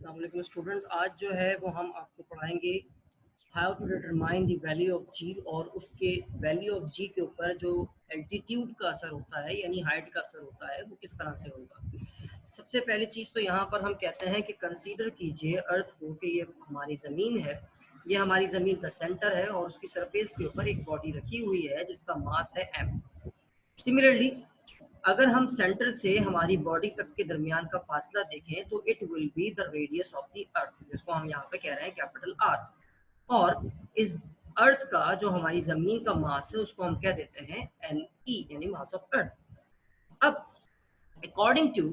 अस्सलाम वालेकुम स्टूडेंट, आज जो है वो हम आपको पढ़ाएंगे how to determine the value of G और उसके वैल्यू ऑफ जी के ऊपर जो एल्टीट्यूड का असर होता है यानी हाइट का असर होता है वो किस तरह से होगा। सबसे पहली चीज़ तो यहाँ पर हम कहते हैं कि कंसीडर कीजिए अर्थ को कि ये हमारी ज़मीन है, ये हमारी ज़मीन का सेंटर है और उसकी सरफेस के ऊपर एक बॉडी रखी हुई है जिसका मास है m। सिमिलरली अगर हम सेंटर से हमारी बॉडी तक के दरमियान का फासला देखें तो it will be the radius of the अर्थ, जिसको हम यहाँ पे कह रहे हैं कैपिटल आर। और इस अर्थ का जो हमारी जमीन का मास है उसको हम कह देते हैं एन ई यानी मास ऑफ अर्थ। अब according to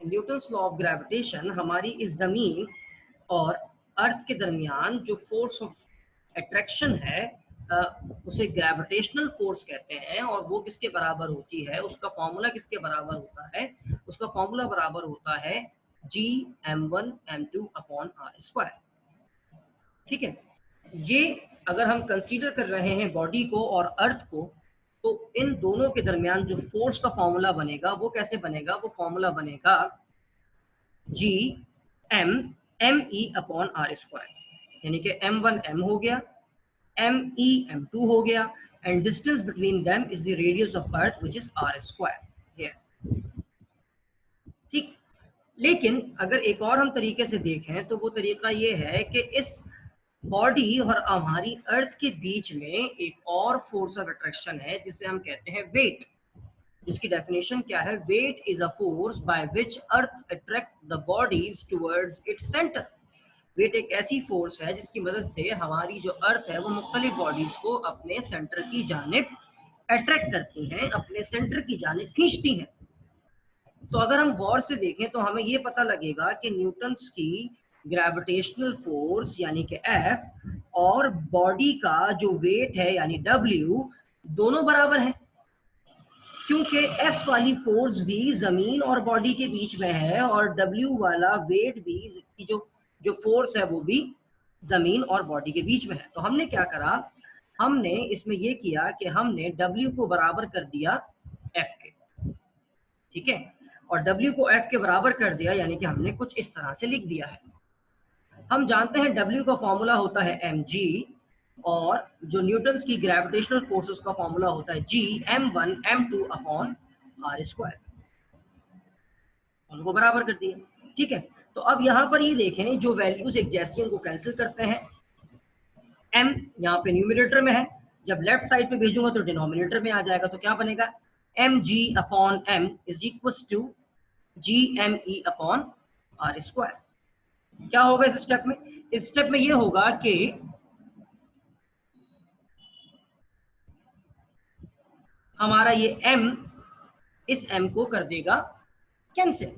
Newton's law of gravitation हमारी इस जमीन और अर्थ के दरमियान जो फोर्स ऑफ अट्रैक्शन है उसे ग्रेविटेशनल फोर्स कहते हैं और वो किसके बराबर होती है, उसका फॉर्मूला किसके बराबर होता है, उसका फॉर्मूला बराबर होता है जी m1 m2 upon R square. ठीक है, ये अगर हम कंसीडर कर रहे हैं बॉडी को और अर्थ को तो इन दोनों के दरमियान जो फोर्स का फॉर्मूला बनेगा वो कैसे बनेगा, वो फॉर्मूला बनेगा G M M E upon R square, यानी कि m1 m हो गया, m e m2 हो गया and distance between them is the radius of earth which is r square here. ठीक, लेकिन अगर एक और हम तरीके से देखें तो वो तरीका ये है कि इस बॉडी और हमारी अर्थ के बीच में एक और फोर्स ऑफ अट्रैक्शन है जिसे हम कहते हैं वेट, जिसकी डेफिनेशन क्या है, weight is a force by which earth attract the bodies towards its centre. Weight एक ऐसी फोर्स है जिसकी मदद से हमारी जो अर्थ है वो मुख्तलिफ बॉडीज को अपने सेंटर की जानिब अट्रैक्ट करती हैं, अपने सेंटर की जानिब खींचती हैं। तो अगर हम गौर से देखें तो हमें ये पता लगेगा कि न्यूटन्स की ग्रेविटेशनल फोर्स यानी कि F और बॉडी का जो वेट है यानी W दोनों बराबर हैं, क्योंकि F वाली फोर्स भी जमीन और बॉडी के बीच में है और W वाला वेट भी की जो फोर्स है वो भी जमीन और बॉडी के बीच में है। तो हमने क्या करा, हमने इसमें ये किया कि हमने W को बराबर कर दिया F के, ठीक है, और W को F के बराबर कर दिया यानी कि हमने कुछ इस तरह से लिख दिया है। हम जानते हैं W का फॉर्मूला होता है mg और जो न्यूटन्स की ग्रेविटेशनल फोर्स उसका फॉर्मूला होता है g m1 m2 upon r square, उनको बराबर कर दिया। ठीक है, तो अब यहाँ पर ये देखें जो वैल्यूज एक जैसी उनको कैंसिल करते हैं। m यहाँ पे न्यूमरेटर में है, जब लेफ्ट साइड पे भेजूंगा तो डिनोमिनेटर में आ जाएगा, तो क्या बनेगा mg upon m is equal to gme upon r square. क्या होगा इस स्टेप में, इस स्टेप में ये होगा कि हमारा ये m इस m को कर देगा कैंसिल,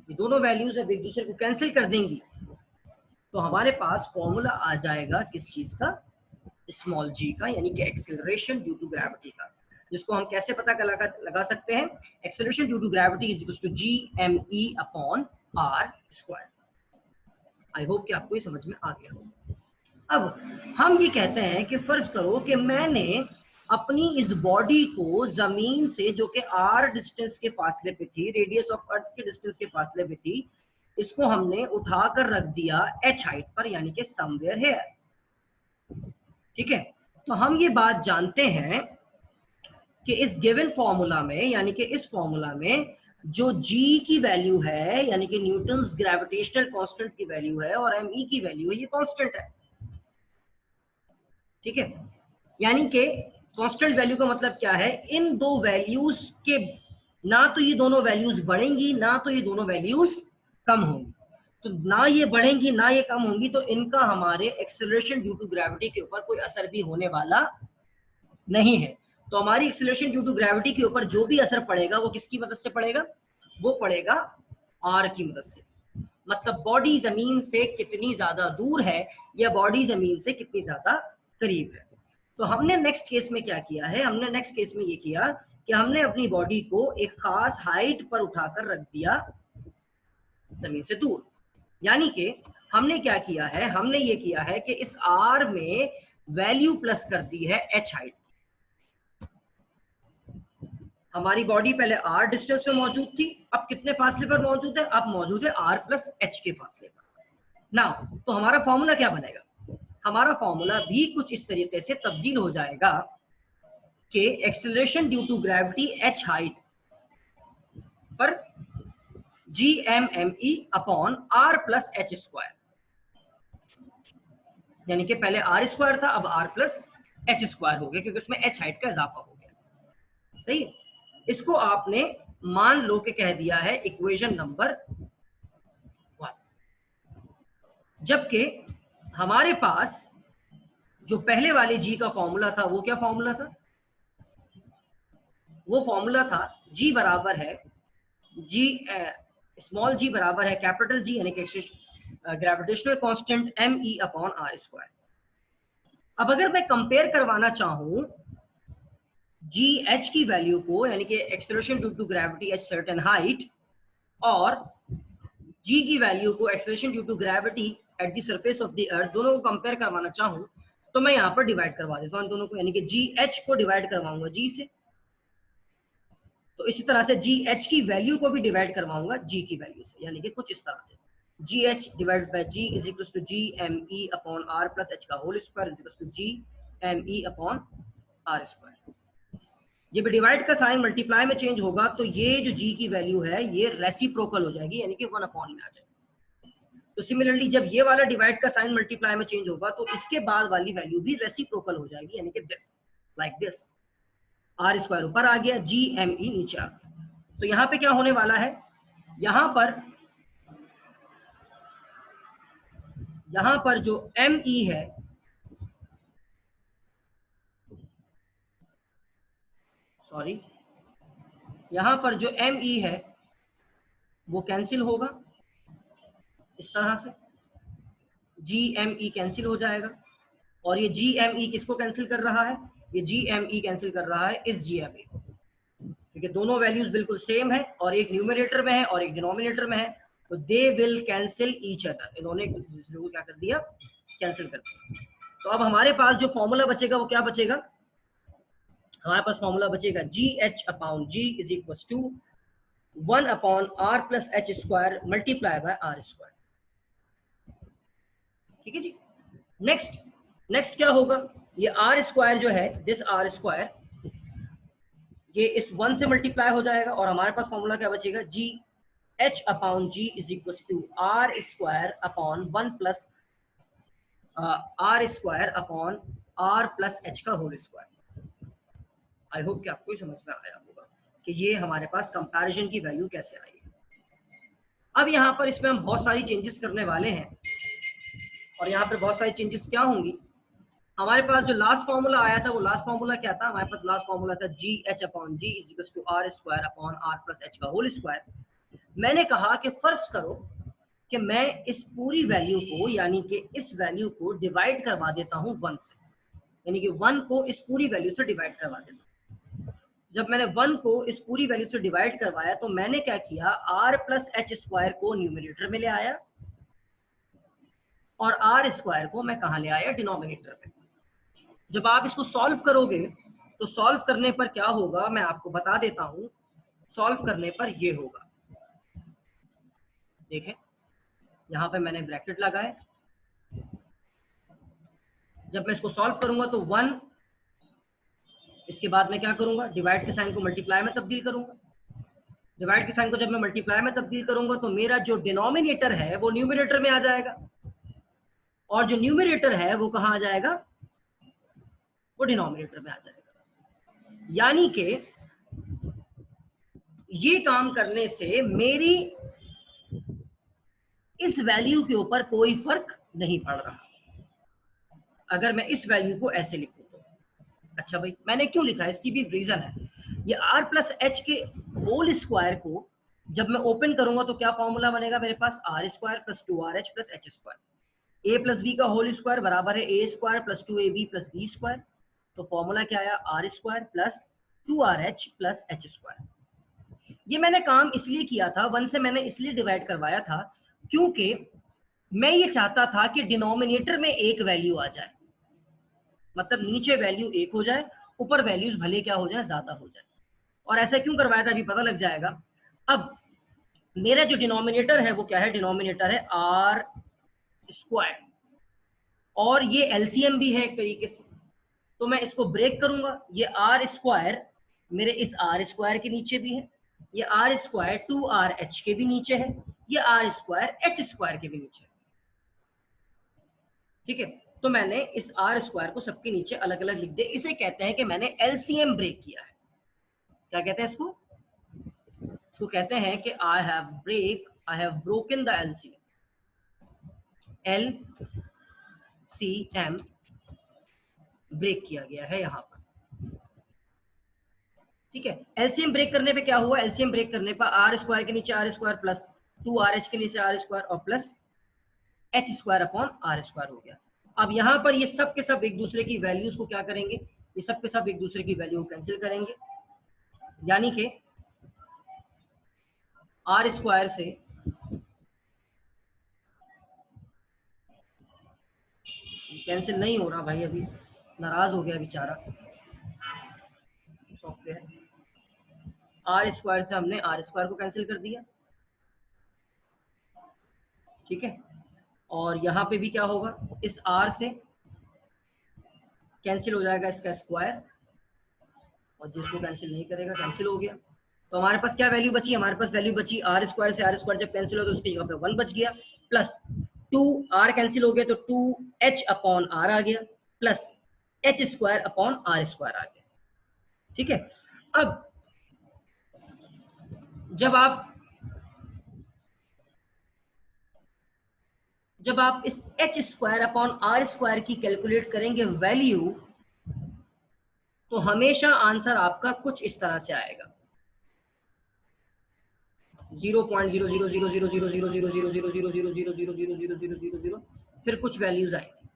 ये दोनों वैल्यूज अब एक दूसरे को कैंसिल कर देंगी, तो हमारे पास फॉर्मूला आ जाएगा किस चीज का, स्मॉल g का, यानी कि एक्सेलरेशन ड्यू टू ग्रेविटी का, जिसको हम कैसे पता लगा सकते हैं, acceleration due to gravity is equal to gme upon r square. I hope कि आपको ये समझ में आ गया हो। अब हम ये कहते हैं कि फर्ज करो कि मैंने अपनी इस बॉडी को जमीन से जो कि r डिस्टेंस के फासले पे थी, रेडियस ऑफ अर्थ के डिस्टेंस के फासले पे थी, इसको हमने उठाकर रख दिया h हाइट पर यानी कि समवेयर हियर। ठीक है, तो हम ये बात जानते हैं कि इस गिवन फॉर्मूला में यानी कि इस फॉर्मूला में जो g की वैल्यू है यानी कि न्यूटन्स ग्रेविटेशनल कांस्टेंट की वैल्यू है और me की वैल्यू है, ये कांस्टेंट है। ठीक है, यानी कि कांस्टेंट वैल्यू का मतलब क्या है, इन दो वैल्यूज के ना तो ये दोनों वैल्यूज बढ़ेंगी ना तो ये दोनों वैल्यूज कम होंगी, तो ना ये बढ़ेंगी ना ये कम होंगी, तो इनका हमारे एक्सेलरेशन ड्यू टू ग्रेविटी के ऊपर कोई असर भी होने वाला नहीं है। तो हमारी एक्सेलरेशन ड्यू टू ग्रेविटी के ऊपर जो भी असर पड़ेगा वो किसकी मदद से पड़ेगा, वो पड़ेगा आर की मदद से। मतलब बॉडी जमीन से कितनी ज्यादा दूर है या बॉडी जमीन से कितनी ज्यादा करीब है। तो हमने नेक्स्ट केस में क्या किया है, हमने नेक्स्ट केस में ये किया कि हमने अपनी बॉडी को एक खास हाइट पर उठाकर रख दिया जमीन से दूर, यानी कि हमने क्या किया है, हमने ये किया है कि इस आर में वैल्यू प्लस कर दी है एच हाइट। हमारी बॉडी पहले r डिस्टेंस पे मौजूद थी, अब कितने फासले पर मौजूद है, अब मौजूद है r प्लस h के फासले पर। नाउ तो हमारा फॉर्मूला क्या बनेगा? हमारा फॉर्मूला भी कुछ इस तरीके से तब्दील हो जाएगा कि acceleration due to gravity h height पर GMME upon r plus H square, यानी कि पहले r स्क्वायर था, अब r प्लस एच स्क्वायर हो गया क्योंकि उसमें h हाइट का इजाफा हो गया। सही, इसको आपने मान लो कि कह दिया है इक्वेशन नंबर 1। जबकि हमारे पास जो पहले वाले g का फॉर्मूला था वो क्या फॉर्मूला था? वो फॉर्मूला था g बराबर है g स्मॉल g बराबर है कैपिटल G यानी कि gravitational constant me upon r square. अब अगर मैं कंपेयर करवाना चाहूं जी एच की वैल्यू को, यानी कि acceleration due to gravity at certain height, और जी की वैल्यू को acceleration due to gravity at the surface of the earth, दोनों को कंपेयर करवाना चाहूं तो मैं यहाँ पर डिवाइड करवा देता हूँ दोनों को, यानी कि जी एच को डिवाइड करवाऊंगा जी से, तो इसी तरह से जी एच की वैल्यू को भी डिवाइड करवाऊंगा जी की वैल्यू से, यानी कि कुछ इस तरह से g h divide by g is equal to G M E upon R plus H का whole square is equal to G M E upon R square. जब डिवाइड का साइन मल्टीप्लाई में चेंज होगा तो ये जो जी की वैल्यू है ये रेसिप्रोकल हो जाएगी, यानी कि 1 अपॉन में आ जाएगी। तो सिमिलरली जब ये वाला डिवाइड का साइन मल्टीप्लाई में चेंज होगा तो इसके बाद वाली वैल्यू भी रेसिप्रोकल हो जाएगी, यानी कि this, like this. R square ऊपर आ गया, जी एम ई नीचे आ गया। तो यहाँ पे क्या होने वाला है, यहाँ पर जो एम ई है, सॉरी, यहाँ पर जो एम ई है वो कैंसिल होगा इस तरह से, जी एम ई कैंसिल हो जाएगा, और ये जी एम ई किसको कैंसिल कर रहा है? ये जी एम ई कैंसिल कर रहा है इस जी एम ई को, क्योंकि दोनों वैल्यूज बिल्कुल सेम है और एक न्यूमरेटर में है और एक डिनोमिनेटर में है, तो they will cancel each other. इन्होंने एक दूसरे को क्या कर दिया? कैंसिल कर दिया। तो अब हमारे पास जो फॉर्मूला बचेगा वो क्या बचेगा? हमारे पास फॉर्मूला बचेगा G H upon G is equal to 1 upon R plus H square multiply by R square. ठीक है जी। नेक्स्ट क्या होगा? ये आर स्क्वायर जो है, दिस आर स्क्वायर, ये इस 1 से मल्टीप्लाई हो जाएगा और हमारे पास फॉर्मूला क्या बचेगा? G H upon G is equal to R square upon 1 plus R square upon R plus H का होल स्क्वायर। आई होप कि आपको समझ में आया होगा कि ये हमारे पास कंपैरिजन की वैल्यू कैसे आई है। अब यहाँ पर इसमें हम बहुत सारी चेंजेस करने वाले हैं, और यहाँ पर बहुत सारी चेंजेस क्या होंगी? हमारे पास जो लास्ट फॉर्मूला आया था वो लास्ट फॉर्मूला क्या था? हमारे पास लास्ट फॉर्मूला था G H upon G is equal to R square upon R plus H का होल स्क्वायर। मैंने कहा कि फर्ज करो कि मैं इस पूरी वैल्यू को, यानी कि इस वैल्यू को डिवाइड करवा देता हूँ 1 से, यानी कि 1 को इस पूरी वैल्यू से डिवाइड करवा देता हूँ। जब मैंने 1 को इस पूरी वैल्यू से डिवाइड करवाया तो मैंने क्या किया? आर प्लस एच स्क्वायर को न्यूमरेटर में ले आया और आर स्क्वायर को मैं कहाँ ले आया? डिनोमिनेटर में। जब आप इसको सॉल्व करोगे तो सॉल्व करने पर क्या होगा मैं आपको बता देता हूं। सॉल्व करने पर ये होगा, देखें यहां पे मैंने ब्रैकेट लगाए। जब मैं इसको सॉल्व करूंगा तो 1, इसके बाद मैं क्या करूंगा? डिवाइड के साइन को मल्टीप्लाई में तब्दील करूंगा। डिवाइड के साइन को जब मैं मल्टीप्लाई में तब्दील करूंगा तो मेरा जो डिनोमिनेटर है वो न्यूमरेटर में आ जाएगा, और जो न्यूमरेटर है वो कहां आ जाएगा? वो डिनोमिनेटर में आ जाएगा। यानी कि ये काम करने से मेरी इस वैल्यू के ऊपर कोई फर्क नहीं पड़ रहा अगर मैं इस वैल्यू को ऐसे लिखूं तो। अच्छा भाई, मैंने क्यों लिखा है? इसकी भी रीजन है। ये r प्लस एच के होल स्क्वायर को जब मैं ओपन करूंगा तो क्या फॉर्मूला बनेगा मेरे पास? R square plus 2rh plus H square. a plus B का होल स्क्वायर बराबर है a square plus 2ab plus B square. तो फॉर्मूला क्या आया? R square plus 2rh plus H square. ये मैंने काम इसलिए किया था, 1 से मैंने इसलिए डिवाइड करवाया था क्योंकि मैं ये चाहता था कि डिनोमिनेटर में एक वैल्यू आ जाए, मतलब नीचे वैल्यू 1 हो जाए, ऊपर वैल्यूज भले क्या हो जाए? ज्यादा हो जाए। और ऐसा क्यों करवाया था अभी पता लग जाएगा। अब मेरा जो डिनोमिनेटर है वो क्या है? डिनोमिनेटर है आर स्क्वायर, और ये एलसीएम भी है एक तरीके से। तो मैं इसको ब्रेक करूंगा, ये आर स्क्वायर मेरे इस आर स्क्वायर के नीचे भी है, ये आर स्क्वायर 2RH के भी नीचे है, ये आर स्क्वायर एच स्क्वायर के भी नीचे है। ठीक है, तो मैंने इस आर स्क्वायर को सबके नीचे अलग अलग लिख दिया। इसे कहते हैं कि मैंने एलसीएम ब्रेक किया है। क्या कहते हैं इसको? इसको कहते हैं कि I have broken the LCM. LCM break किया गया है यहां पर। ठीक है, एलसीएम ब्रेक करने पे क्या हुआ? एलसीएम ब्रेक करने पर आर स्क्वायर के नीचे आर स्क्वायर प्लस 2RH के नीचे आर स्क्वायर और plus H square upon R square हो गया। अब यहां पर ये सब के सब एक दूसरे की वैल्यूज को क्या करेंगे? ये सब के सब एक दूसरे की वैल्यू को कैंसिल करेंगे, यानी कि आर स्क्वायर से कैंसिल नहीं हो रहा भाई, अभी नाराज हो गया बेचारा सॉफ्टवेयर। आर स्क्वायर से हमने आर स्क्वायर को कैंसिल कर दिया। ठीक है, और यहाँ पे भी क्या होगा? इस आर से कैंसिल हो जाएगा इसका स्क्वायर, और जिसको कैंसिल नहीं करेगा कैंसिल हो गया। तो हमारे पास क्या वैल्यू बची? हमारे पास वैल्यू बची आर स्क्वायर से आर स्क्वायर जब कैंसिल हो तो उसकी जगह पे 1 बच गया, प्लस 2 आर कैंसिल हो गया तो 2h अपॉन आर आ गया, plus H square upon R square आ गया। ठीक है, अब जब आप इस H square upon R square की कैलकुलेट करेंगे वैल्यू, तो हमेशा आंसर आपका कुछ इस तरह से आएगा 0.0000000000000000000 फिर कुछ वैल्यूज आएंगी।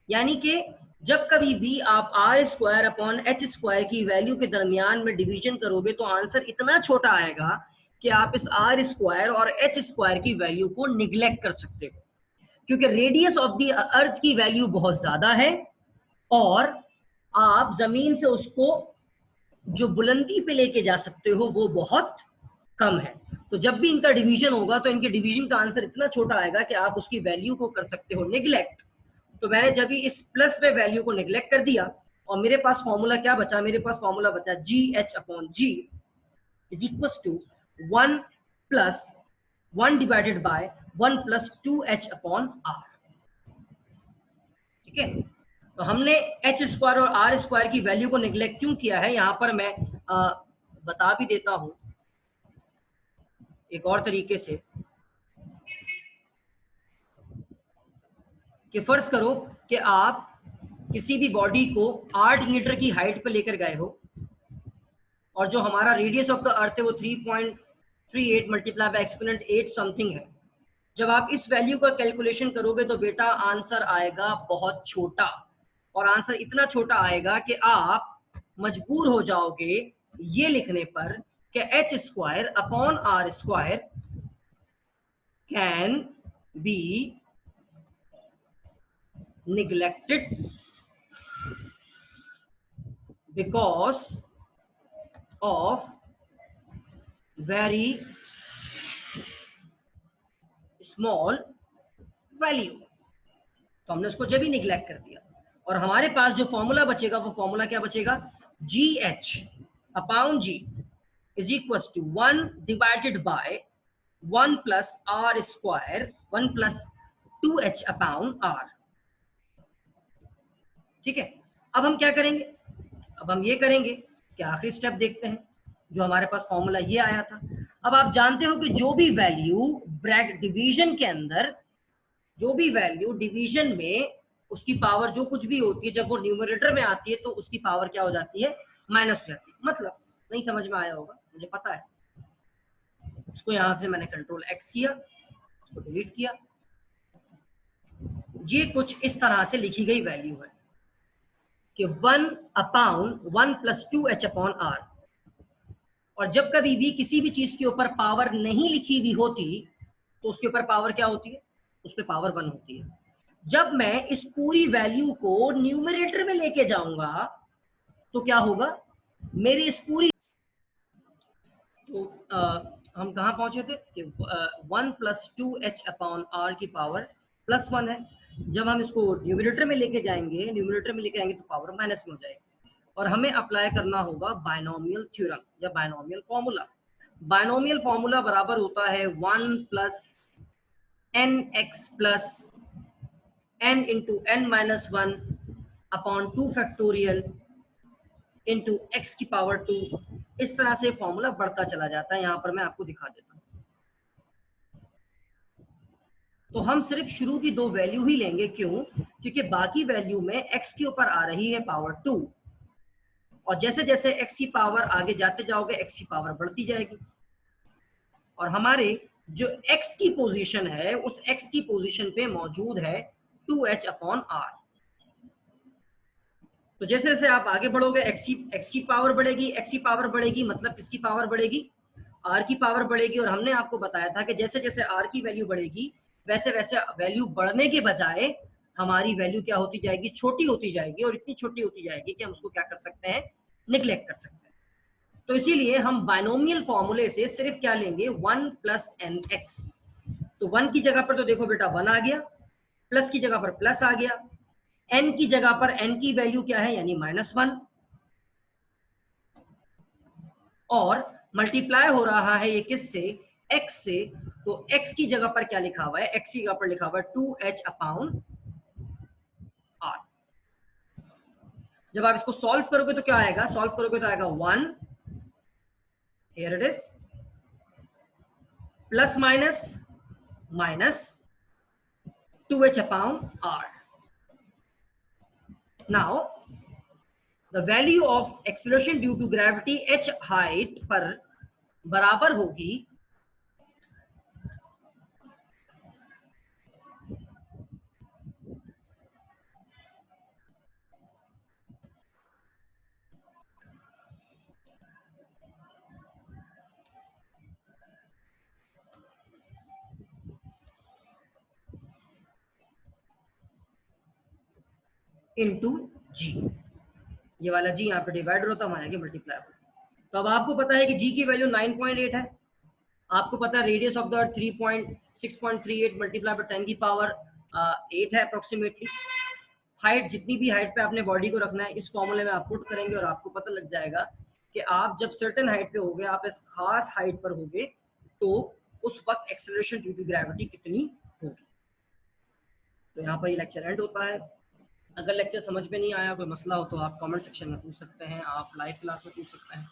यानी कि जब कभी भी आप R square upon H square की वैल्यू के दरमियान में डिवीजन करोगे तो आंसर इतना छोटा आएगा कि आप इस आर स्क्वायर और एच स्क्वायर की वैल्यू को निग्लेक्ट कर सकते हो, क्योंकि रेडियस ऑफ द अर्थ की वैल्यू बहुत ज्यादा है और आप जमीन से उसको जो बुलंदी पे लेके जा सकते हो वो बहुत कम है। तो जब भी इनका डिवीजन होगा तो इनके डिवीजन का आंसर इतना छोटा आएगा कि आप उसकी वैल्यू को कर सकते हो निग्लेक्ट। तो मैंने जब भी इस प्लस पे वैल्यू को निग्लेक्ट कर दिया और मेरे पास फॉर्मूला क्या बचा? मेरे पास फॉर्मूला बचा GH upon G is equal to 1 plus 1 divided by 1 plus 2H upon R। ठीक है, तो हमने एच स्क्वायर और आर स्क्वायर की वैल्यू को निग्लेक्ट क्यों किया है यहां पर मैं बता भी देता हूं एक और तरीके से, कि फर्ज करो कि आप किसी भी बॉडी को 8 मीटर की हाइट पर लेकर गए हो और जो हमारा रेडियस ऑफ द अर्थ है वो 3.38 मल्टीप्लाई बाय एक्सपोनेंट 8 समथिंग है। जब आप इस वैल्यू का कैलकुलेशन करोगे तो बेटा आंसर आएगा बहुत छोटा, और आंसर इतना छोटा आएगा कि आप मजबूर हो जाओगे ये लिखने पर कि H square upon R square can be neglected because of very small value। तो हमने उसको जब ही निग्लेक्ट कर दिया और हमारे पास जो फॉर्मूला बचेगा वो फॉर्मूला क्या बचेगा? GH upon G is equal to 1 divided by 1 plus R square 1 plus 2H upon R। ठीक है, अब हम क्या करेंगे? अब हम ये करेंगे कि आखिरी स्टेप देखते हैं जो हमारे पास फॉर्मूला ये आया था। अब आप जानते हो कि जो भी वैल्यू ब्रैकेट डिवीजन के अंदर, जो भी वैल्यू डिवीजन में उसकी पावर जो कुछ भी होती है जब वो न्यूमरेटर में आती है तो उसकी पावर क्या हो जाती है? माइनस हो जाती है। मतलब नहीं समझ में आया होगा, मुझे पता है। उसको यहां से मैंने कंट्रोल X किया, उसको डिलीट किया। ये कुछ इस तरह से लिखी गई वैल्यू है कि 1 upon 1 plus 2H upon R। और जब कभी भी किसी भी चीज के ऊपर पावर नहीं लिखी हुई होती तो उसके ऊपर पावर क्या होती है? उस पर पावर 1 होती है। जब मैं इस पूरी वैल्यू को न्यूमरेटर में लेके जाऊंगा तो क्या होगा? मेरी इस पूरी तो हम कहां पहुंचे थे कि 1 प्लस 2H अपॉन R की पावर +1 है। जब हम इसको न्यूमरेटर में लेके जाएंगे तो पावर माइनस में हो जाएगी और हमें अप्लाई करना होगा बायनोमियल थ्योरम या बायनोमियल फॉर्मूला। बायनोमियल फॉर्मूला बराबर होता है 1 plus N X plus n into n minus 1 upon 2 factorial into X की पावर 2। इस तरह से फॉर्मूला बढ़ता चला जाता है। यहाँ पर मैं आपको दिखा देता हूँ। तो हम सिर्फ शुरू की 2 वैल्यू ही लेंगे, क्यों? क्योंकि बाकी वैल्यू में x के ऊपर आ रही है पावर 2 और जैसे जैसे x की पावर आगे जाते जाओगे x की पावर बढ़ती जाएगी और हमारे जो x की पोजीशन है उस x की पोजीशन पे मौजूद है 2h अपॉन r। तो जैसे जैसे आप आगे बढ़ोगे x की पावर बढ़ेगी, x की पावर बढ़ेगी, मतलब किसकी पावर बढ़ेगी? r की पावर बढ़ेगी। और हमने आपको बताया था कि जैसे जैसे r की वैल्यू बढ़ेगी वैसे वैसे वैल्यू बढ़ने के बजाय हमारी वैल्यू क्या होती जाएगी? छोटी होती जाएगी और इतनी छोटी होती जाएगी कि हम उसको क्या कर सकते हैं? निगलेक्ट कर सकते हैं। तो इसीलिए हम बायनोमियल फॉर्मूले से सिर्फ क्या लेंगे? 1 प्लस एन एक्स। तो 1 की जगह पर तो देखो बेटा 1 आ गया, प्लस की जगह पर प्लस आ गया, n की जगह पर n की वैल्यू क्या है? यानी -1 और मल्टीप्लाई हो रहा है ये किससे? x से। तो x की जगह पर क्या लिखा हुआ है? x की जगह पर लिखा हुआ है 2h अपॉन r। जब आप इसको सॉल्व करोगे तो क्या आएगा? सॉल्व करोगे तो आएगा 1, here it is, plus minus minus 2h upon r. Now the value of acceleration due to gravity h height पर बराबर होगी इंटू जी। ये वाला जी यहाँ पे डिवाइडर होता है, वहां आगे मल्टीप्लाई होता। तो अब आपको पता है कि जी की वैल्यू 9.8 है, आपको पता है radius of the earth 3.638 multiply by 10 की पावर 8 है अप्रोक्सीमेटली। हाइट, जितनी भी हाइट पे आपने बॉडी को रखना है इस फॉर्मूले में आप पुट करेंगे और आपको पता लग जाएगा कि आप जब सर्टेन हाइट पे होगे, आप इस खास हाइट पर होगे, तो उस वक्त एक्सेलरेशन ड्यू टू ग्रेविटी कितनी होगी। तो यहाँ पर ये लेक्चर एंड होता है। अगर लेक्चर समझ में नहीं आया, कोई मसला हो तो आप कमेंट सेक्शन में पूछ सकते हैं, आप लाइव क्लास में पूछ सकते हैं।